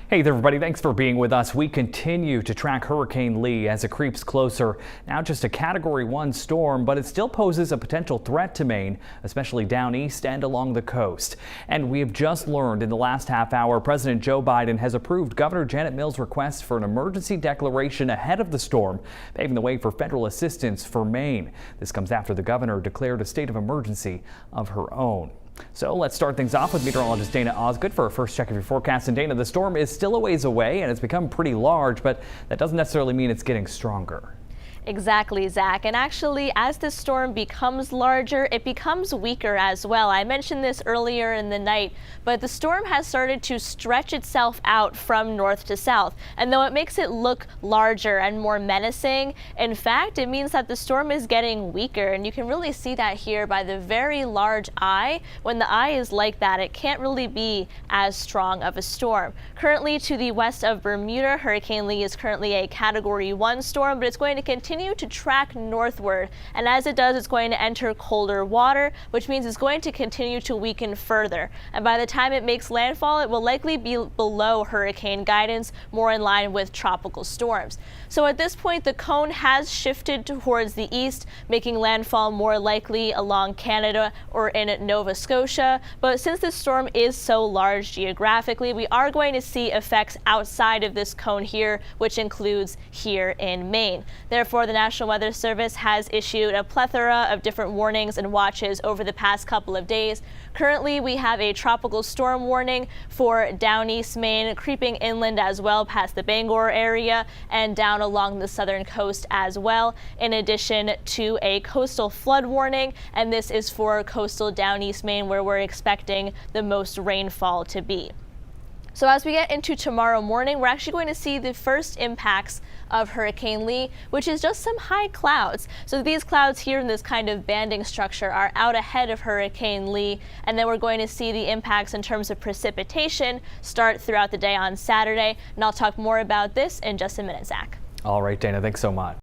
Hey there, everybody. Thanks for being with us. We continue to track Hurricane Lee as it creeps closer. Now just a Category 1 storm, but it still poses a potential threat to Maine, especially down east and along the coast. And we have just learned in the last half hour, President Joe Biden has approved Governor Janet Mills' request for an emergency declaration ahead of the storm, paving the way for federal assistance for Maine. This comes after the governor declared a state of emergency of her own. So let's start things off with meteorologist Dana Osgood for a first check of your forecast. And Dana, the storm is still a ways away and it's become pretty large, but that doesn't necessarily mean it's getting stronger. Exactly, Zach. And actually, as the storm becomes larger, it becomes weaker as well. I mentioned this earlier in the night, but the storm has started to stretch itself out from north to south. And though it makes it look larger and more menacing, in fact, it means that the storm is getting weaker. And you can really see that here by the very large eye. When the eye is like that, it can't really be as strong of a storm. Currently to the west of Bermuda, Hurricane Lee is currently a Category 1 storm, but it's going to continue to track northward, and as it does, it's going to enter colder water, which means it's going to continue to weaken further. And by the time it makes landfall, it will likely be below hurricane guidance, more in line with tropical storms. So at this point, the cone has shifted towards the east, making landfall more likely along Canada or in Nova Scotia. But since the storm is so large geographically, we are going to see effects outside of this cone here, which includes here in Maine. Therefore, the National Weather Service has issued a plethora of different warnings and watches over the past couple of days. Currently, we have a tropical storm warning for down east Maine, creeping inland as well past the Bangor area and down along the southern coast as well, in addition to a coastal flood warning, and this is for coastal down east Maine, where we're expecting the most rainfall to be. So as we get into tomorrow morning, we're actually going to see the first impacts of Hurricane Lee, which is just some high clouds. So these clouds here in this kind of banding structure are out ahead of Hurricane Lee, and then we're going to see the impacts in terms of precipitation start throughout the day on Saturday. And I'll talk more about this in just a minute, Zach. All right, Dana, thanks so much.